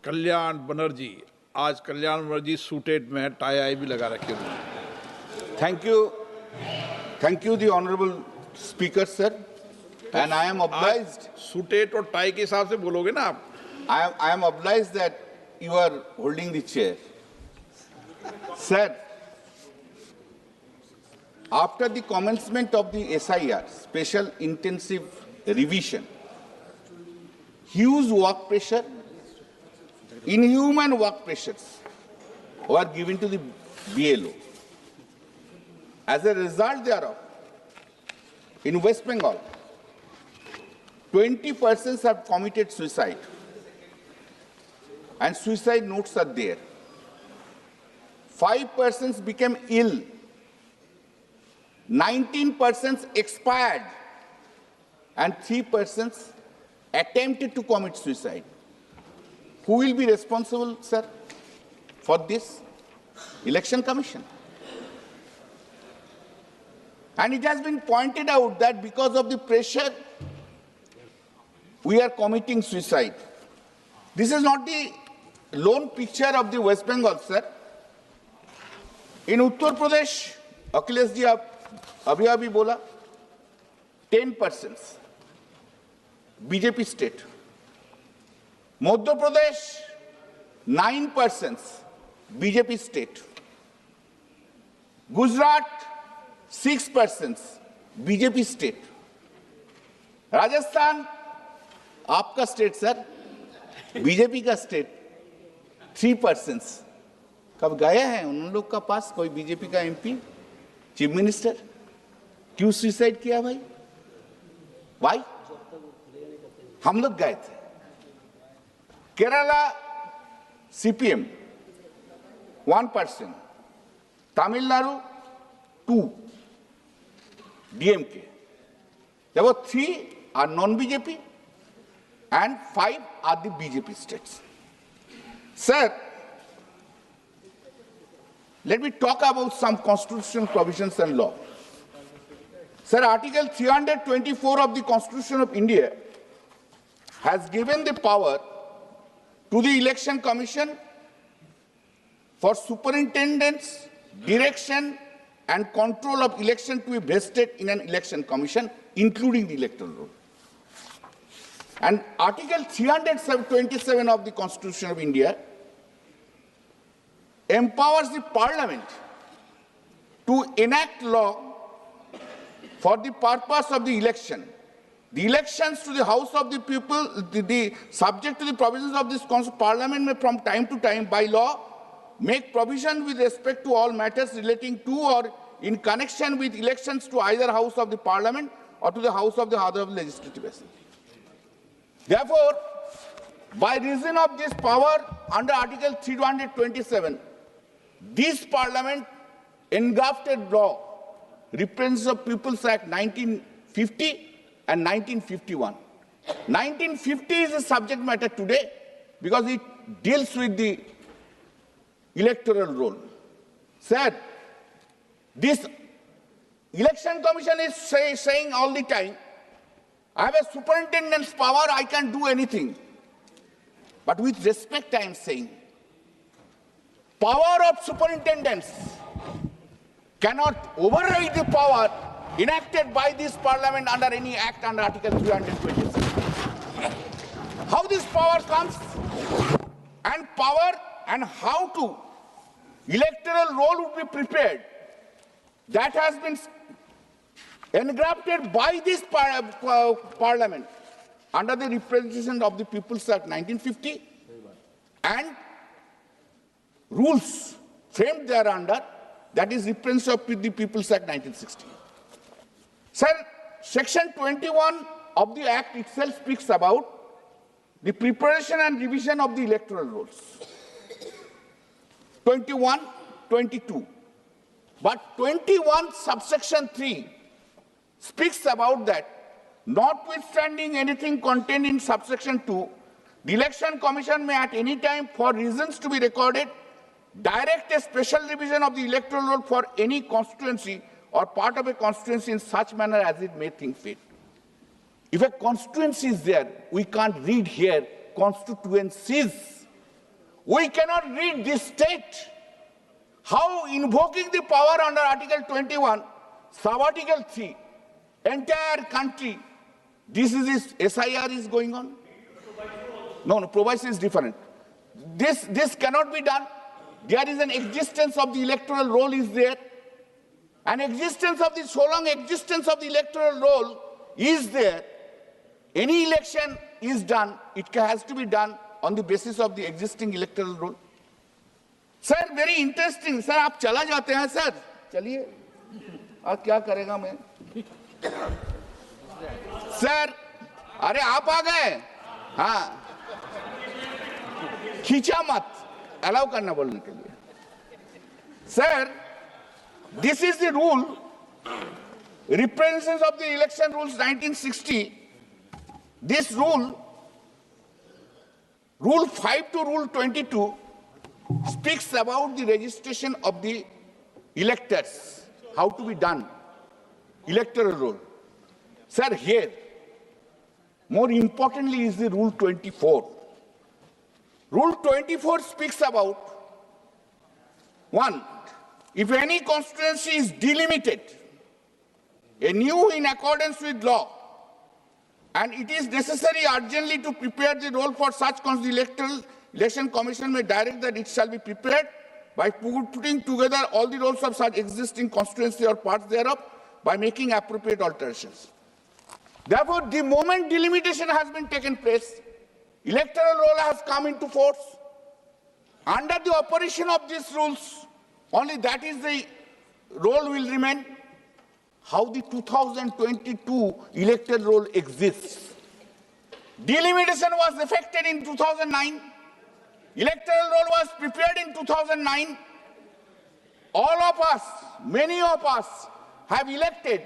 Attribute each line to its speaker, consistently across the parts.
Speaker 1: कल्याण बनर्जी। आज कल्याण बनर्जी सूटेड में टाई आई भी लगा रखी है।
Speaker 2: Thank you, the honorable speaker, sir. And I am obliged.
Speaker 1: Suited और टाई के हिसाब से बोलोगे ना आप?
Speaker 2: I am obliged that you are holding the chair. Sir, after the commencement of the SIR, Special Intensive Revision, huge work pressure, inhuman work pressures were given to the BLO. As a result thereof, in West Bengal, 20 persons have committed suicide, and suicide notes are there. 5 persons became ill, 19 persons expired, and 3 persons attempted to commit suicide. Who will be responsible, sir, for this? Election Commission. And it has been pointed out that because of the pressure, we are committing suicide. This is not the lone picture of the West Bengal, sir. In Uttar Pradesh, Akhilesh ji abhi abhi bola, 10 persons, BJP state. Madhya Pradesh, 9 persons, BJP state. Gujarat, 6 persons, BJP state. Rajasthan, आपका state sir, BJP का state, 3 persons. कब गए हैं उन लोग का पास कोई BJP का एमपी, चीफ मिनिस्टर? क्यों सुसाइड किया भाई? वाई? हम लोग गए थे। Kerala CPM 1 person, Tamil Nadu 2, DMK. There were 3 are non-BJP and 5 are the BJP states. Sir, let me talk about some constitutional provisions and law. Sir, Article 324 of the Constitution of India has given the power to the Election Commission for superintendence, direction, and control of election to be vested in an election commission, including the electoral roll. And Article 327 of the Constitution of India empowers the Parliament to enact law for the purpose of the election. The elections to the House of the People, subject to the provisions of this Parliament may from time to time by law make provision with respect to all matters relating to or in connection with elections to either House of the Parliament or to the House of the other Legislative Assembly. Therefore, by reason of this power under Article 327, this Parliament engrafted law, Representatives of People's Act 1950 and 1951. 1950 is the subject matter today because it deals with the electoral roll. Sir, this election commission is saying all the time, I have a superintendent's power, I can do anything. But with respect, I am saying, power of superintendents cannot override the power enacted by this Parliament under any act under Article 327. How this power comes and power and how to electoral roll would be prepared, that has been engrafted by this Parliament under the representation of the People's Act 1950 and rules framed thereunder, that is representation of the People's Act 1960. Sir, Section 21 of the Act itself speaks about the preparation and revision of the electoral rolls. 21, 22. But 21 subsection 3 speaks about that, notwithstanding anything contained in subsection 2, the Election Commission may at any time, for reasons to be recorded, direct a special revision of the electoral roll for any constituency or part of a constituency in such manner as it may think fit. If a constituency is there, we can't read here constituencies. We cannot read this state. How invoking the power under Article 21, Sub-Article 3, entire country, this SIR is going on? No, provision is different. This cannot be done. There is an existence of the electoral roll is there. An existence of the, so long existence of the electoral roll is there, any election is done, it has to be done on the basis of the existing electoral roll. Sir, very interesting. Sir, आप चला जाते हैं sir? चलिए. आप क्या करेगा मैं? Sir, अरे आप आ गए? हाँ. खींचा मत. Allow करना बोलने के लिए. Sir, this is the rule. Representations of the election rules 1960. This rule, Rule 5 to Rule 22, speaks about the registration of the electors, how to be done, electoral roll. Sir, here, more importantly is the Rule 24. Rule 24 speaks about, one, if any constituency is delimited, anew in accordance with law, and it is necessary urgently to prepare the roll for such electoral election commission may direct that it shall be prepared by putting together all the rolls of such existing constituency or parts thereof by making appropriate alterations. Therefore, the moment delimitation has been taken place, electoral roll has come into force. Under the operation of these rules, only that is the roll will remain. How the 2022 electoral roll exists. Delimitation was effected in 2009. Electoral roll was prepared in 2009. All of us, many of us, have elected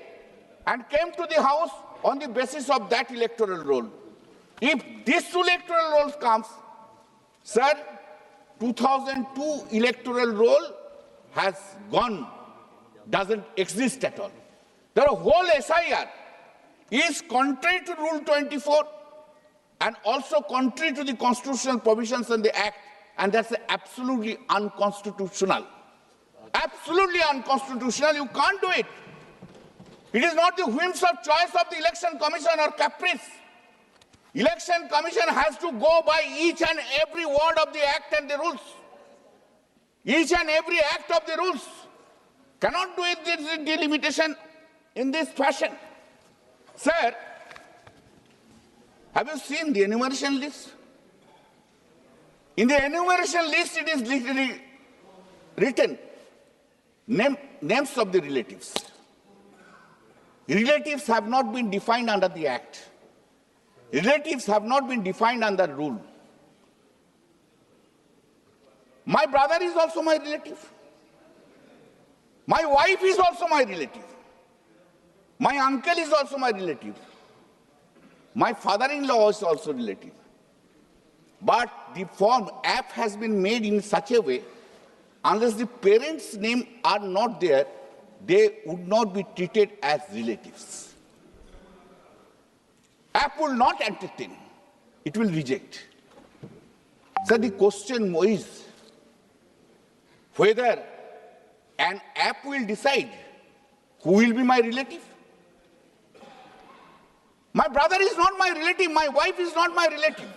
Speaker 2: and came to the house on the basis of that electoral roll. If this electoral roll comes, sir, 2002 electoral roll has gone, doesn't exist at all. The whole SIR is contrary to Rule 24 and also contrary to the constitutional provisions in the Act, and that's absolutely unconstitutional. Absolutely unconstitutional. You can't do it. It is not the whims of choice of the Election Commission or caprice. Election Commission has to go by each and every word of the Act and the rules. Each and every act of the rules. Cannot do it, this delimitation in this fashion. Sir, have you seen the enumeration list? In the enumeration list, it is literally written names of the relatives. Relatives have not been defined under the Act. Relatives have not been defined under rule. My brother is also my relative. My wife is also my relative. My uncle is also my relative. My father-in-law is also relative. But the form app has been made in such a way, unless the parents' name are not there, they would not be treated as relatives. App will not entertain. It will reject. So the question is whether an app will decide who will be my relative. My brother is not my relative, my wife is not my relative.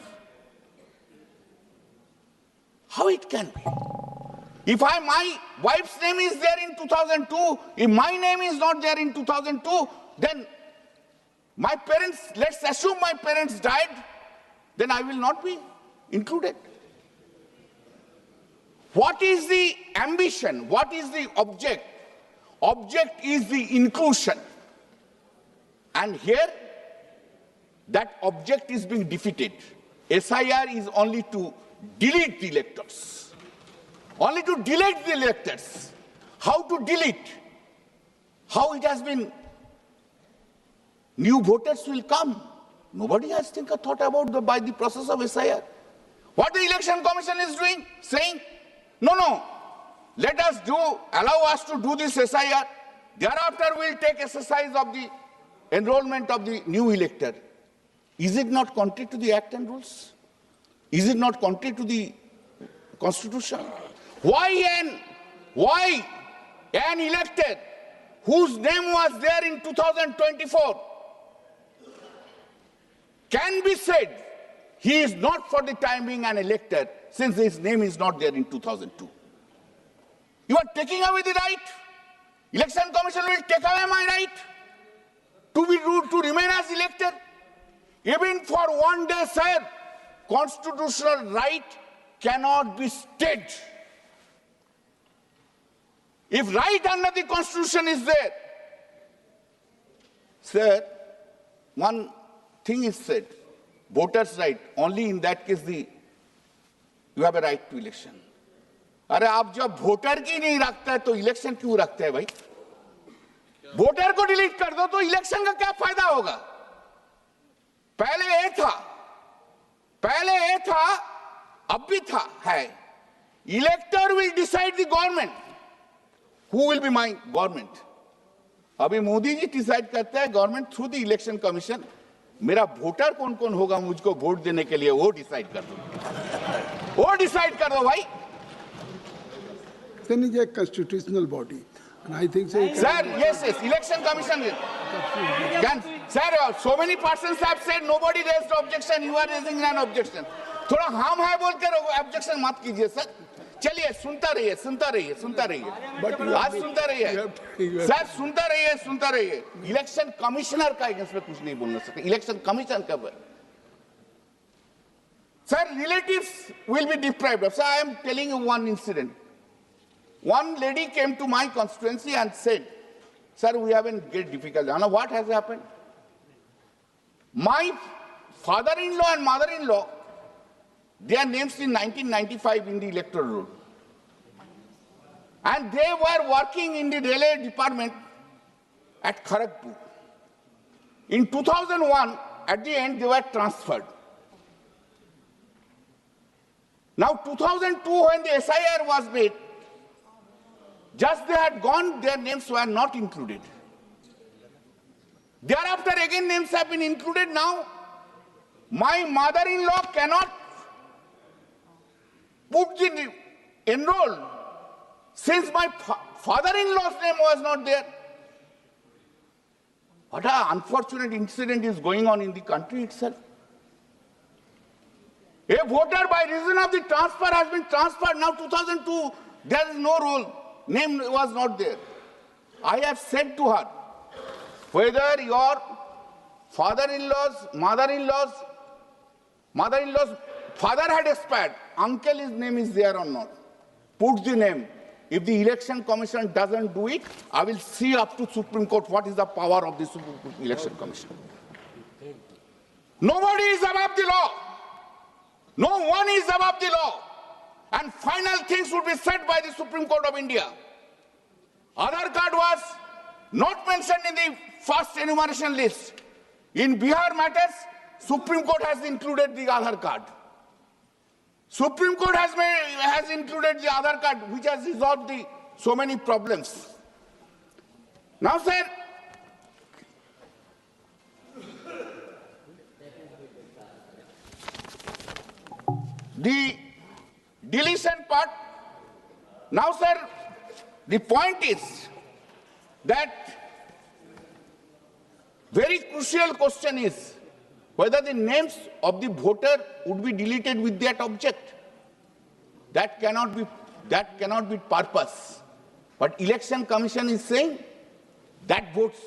Speaker 2: How it can be? If my wife's name is there in 2002, if my name is not there in 2002, then my parents, let's assume my parents died, then I will not be included. What is the ambition? What is the object? Object is the inclusion. And here, that object is being defeated. SIR is only to delete the electors. Only to delete the electors. How to delete? How it has been? New voters will come. Nobody has thought about by the process of SIR. What the Election Commission is doing? Saying, no, let us allow us to do this SIR. Thereafter we'll take exercise of the enrollment of the new elector. Is it not contrary to the Act and rules? Is it not contrary to the constitution. Why an elected whose name was there in 2024 can be said he is not for the time being an elected since his name is not there in 2002. You are taking away the right. Election Commission will take away my right to remain as elected. Even for one day, sir, constitutional right cannot be stayed. If right under the constitution is there, sir, one thing is said, voters' right, only in that case you have a right to election. अरे आप जब voter की नहीं रखता है तो election क्यों रखते हैं भाई? वोटर को डिलीट कर दो तो इलेक्शन का क्या फायदा होगा? पहले ये था, अब भी था, है. Elector will decide the government. Who will be my government? अभी मोदी जी डिसाइड करते हैं government through the election commission. मेरा वोटर कौन कौन होगा मुझको वोट देने के लिए वो डिसाइड कर दो भाई.
Speaker 3: Then is a constitutional body, and I think so.
Speaker 2: Sir, yes, election commission. Sir, so many persons have said nobody raised objection. You are raising an objection. थोड़ा हम है बोल कर objection मत कीजिए सर. चलिए सुनता रहिए. आज सुनता रहिए. सर सुनता रहिए. इलेक्शन कमिश्नर का अगेंस्ट में कुछ नहीं बोलना सकते. इलेक्शन कमीशन का Sir, relatives will be deprived. Sir, I am telling you one incident. One lady came to my constituency and said, sir, we have a great difficulty. You know what has happened? My father-in-law and mother-in-law, their names in 1995 in the electoral roll. And they were working in the railway department at Kharagpur. In 2001, at the end, they were transferred. Now, 2002, when the SIR was made, just they had gone, their names were not included. Thereafter, again, names have been included now. My mother-in-law cannot put the enroll since my father-in-law's name was not there. What an unfortunate incident is going on in the country itself. A voter by reason of the transfer has been transferred. Now 2002, there is no role. Name was not there. I have said to her, whether your father-in-law's, mother-in-law's father had expired, uncle his name is there or not. Put the name. If the election commission doesn't do it, I will see up to Supreme Court what is the power of the Supreme Court election commission. Nobody is above the law. No one is above the law. And final things would be said by the Supreme Court of India. Aadhaar card was not mentioned in the first enumeration list. In Bihar matters, Supreme Court has included the Aadhaar card. Supreme Court has included the Aadhaar card, which has resolved so many problems. Now, sir, the deletion part. Now, sir, the point is that very crucial question is whether the names of the voter would be deleted with that object. That cannot be purpose. But Election Commission is saying that votes,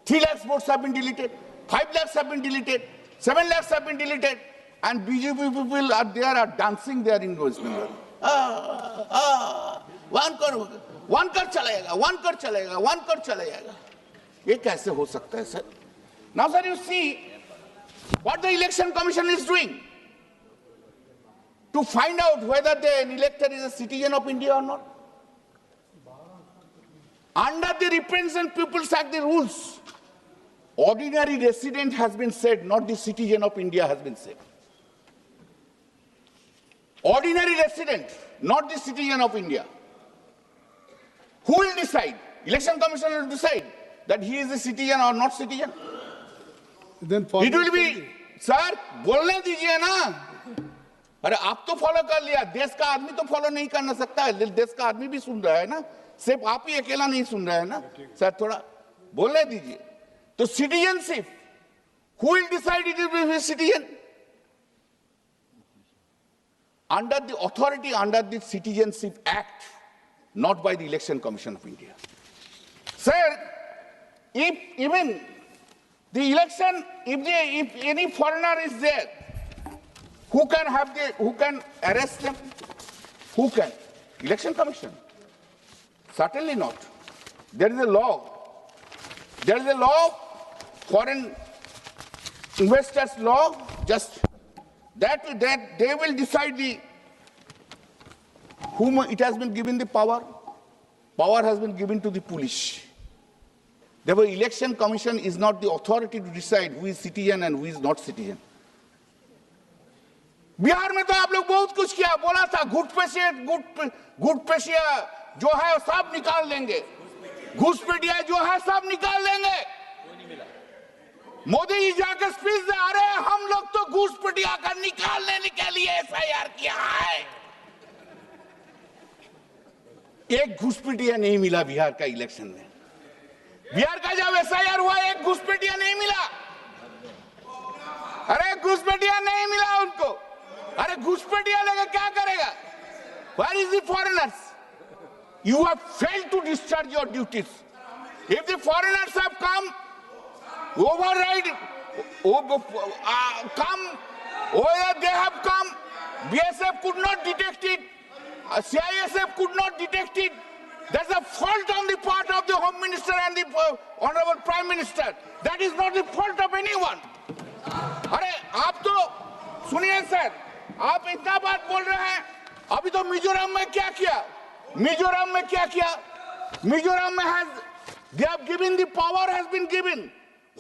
Speaker 2: 3 lakhs votes have been deleted, 5 lakhs have been deleted, 7 lakhs have been deleted, and BJP people are there, are dancing there in West Bengal. One कर चलेगा. ये कैसे हो सकता है, sir? Now, sir, you see what the Election Commission is doing to find out whether an elector is a citizen of India or not. Under the Representative People's Act, the rules, ordinary resident has been said, not the citizen of India has been said. Ordinary resident, not the citizen of India. Who will decide? Election Commission will decide that he is a citizen or not citizen.
Speaker 3: Then
Speaker 2: it will be, sir, बोलने दीजिए ना. अरे आप तो follow कर लिया, देश का आदमी तो फॉलो नहीं करना सकता है, देश का आदमी भी सुन रहा है ना, सिर्फ आप ही अकेला नहीं सुन रहा है ना सर, थोड़ा बोलने दीजिए। तो citizenship, who will decide it will be citizen? Under the authority under the Citizenship Act, not by the Election Commission of India. Sir, if even the election, if any foreigner is there, who can arrest them? Who can? Election Commission? Certainly not. There is a law. There is a law, foreign investors law, just that they will decide whom it has been given the power. Power has been given to the police. Therefore, Election Commission is not the authority to decide who is citizen and who is not citizen. Bihar में तो आप लोग बहुत कुछ किया, बोला था घुसपैठिया जो है सब निकाल देंगे, घुसपैठिया जो है सब निकाल देंगे। मोदी जी जाकर स्पीच दे, अरे हम लोग तो घुसपैठिया का निकालने के लिए एफआईआर किया है। एक घुसपैठिया नहीं मिला बिहार का इलेक्शन में। बिहार का जब एफआईआर हुआ एक घुसपैठिया नहीं मिला। अरे घुसपैठिया नहीं मिला उनको। अरे घुसपैठिया लेकर क्या करेगा? Where is the foreigners? You have failed to discharge your duties. If the foreigners have come, override, they have come, BSF could not detect it, CISF could not detect it. There's a fault on the part of the Home Minister and the Honorable Prime Minister. That is not the fault of anyone. अरे आप तो सुनिए sir, आप इतना बात बोल रहे हैं, अभी तो मिजोरम में क्या किया? मिजोरम में क्या किया? मिजोरम में they have given, the power has been given.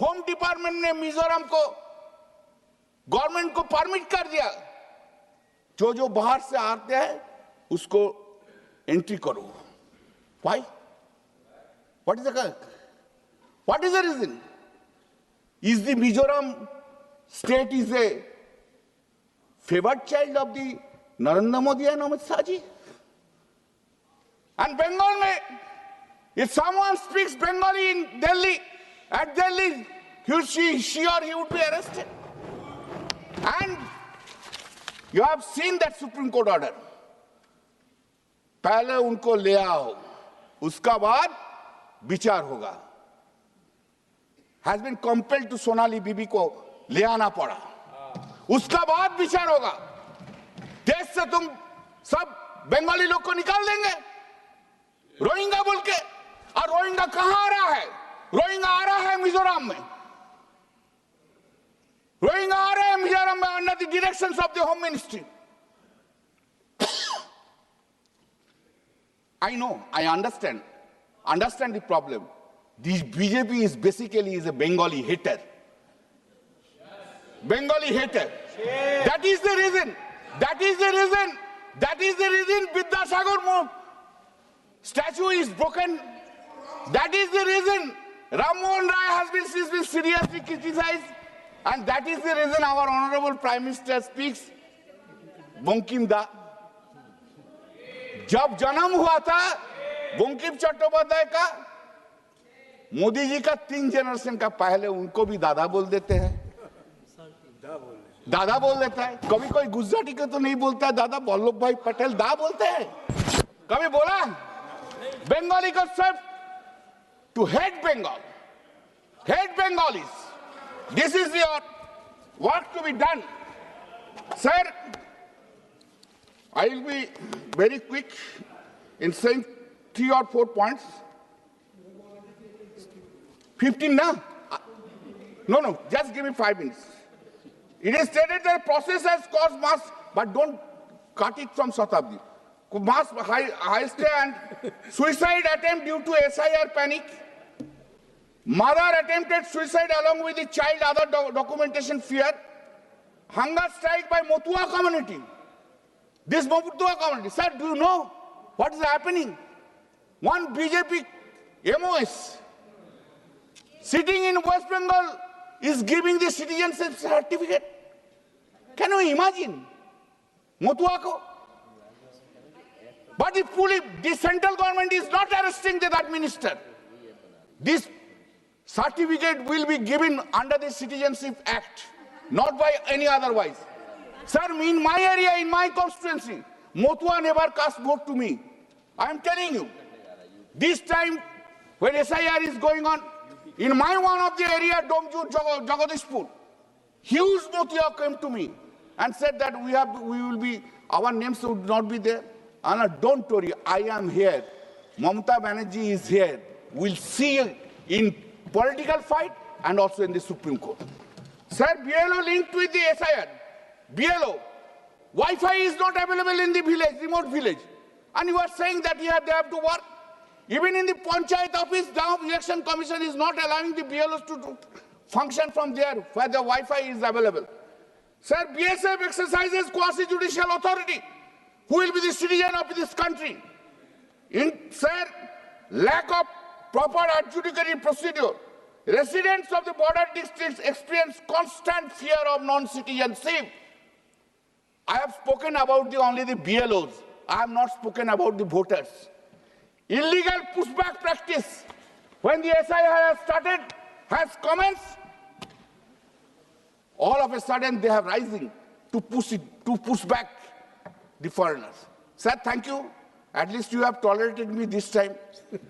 Speaker 2: Home department ने मिजोरम को, गवर्नमेंट को परमिट कर दिया, जो बाहर से आते हैं उसको एंट्री करो। Why? What is the reason? Is the Mizoram state is a favored child of the Narendra Modi and Amit Shah ji? And Bengal mein, if someone speaks Bengali in Delhi, at Delhi, she or he would be arrested. And you have seen that Supreme Court order. पहले उनको ले आओ, उसका बाद विचार होगा। Has been compelled to Sonali बीबी को ले आना पड़ा, उसका बाद विचार होगा। देश से तुम सब बंगाली लोग को निकाल देंगे रोहिंग्या बोल के, और रोहिंग्या कहां आ रहा है? रोहिंग्या आ रहा है मिजोरम में। रोहिंग्या आ रहे हैं मिजोरम में under the directions of the home ministry. I know, I understand the problem. The BJP is basically a Bengali hater. Bengali hater. That is the reason. Vidyasagar statue is broken. That is the reason Rammohan Naidu has been seriously criticized. And that is the reason our Honorable Prime Minister speaks Bankim Da. जब जन्म हुआ था बंकिम चट्टोपाध्याय का, मोदी जी का 3 generation का पहले उनको भी दादा बोल देते हैं, दादा बोल देता है। कभी कोई गुजराती को तो नहीं बोलता है दादा, वल्लभ भाई पटेल दा बोलते हैं, कभी बोला? बंगाली को सिर्फ to hate Bengal, hate Bengalis. This is your work to be done, sir. I will be very quick in saying 3 or 4 points. 15 now? No, just give me 5 minutes. It is stated that process has caused mass, but don't cut it from Shatabdi. Mass high stay and suicide attempt due to SIR panic. Mother attempted suicide along with the child, other documentation fear. Hunger strike by Motua community. This Motua community, sir, do you know what is happening? One BJP MOS sitting in West Bengal is giving the citizenship certificate. Can you imagine? Motua ko. But the central government is not arresting that minister. This certificate will be given under the Citizenship Act, not by any otherwise. Sir, in my area, in my constituency, Motua never cast vote to me. I am telling you. This time, when SIR is going on, in my one of the area, Domju Jagadishpur, huge Motua came to me and said that our names would not be there. Anna, don't worry, I am here. Mamata Banerjee is here. We'll see in political fight and also in the Supreme Court. Sir, BLO linked with the SIR. BLO, Wi-Fi is not available in the village, remote village. And you are saying that they have to work. Even in the Panchayat office, now Election Commission is not allowing the BLOs to function from there where the Wi-Fi is available. Sir, BSF exercises quasi-judicial authority. Who will be the citizen of this country? Sir, lack of proper adjudicatory procedure. Residents of the border districts experience constant fear of non-citizenship. I have spoken about only the BLOs. I have not spoken about the voters. Illegal pushback practice. When the SIR has commenced, all of a sudden they have rising to push back the foreigners. Sir, thank you. At least you have tolerated me this time.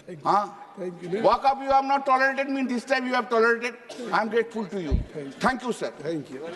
Speaker 3: Thank you.
Speaker 2: Walk up, you have not tolerated me this time, you have tolerated. I am grateful to you. Thank you, sir.
Speaker 3: Thank you.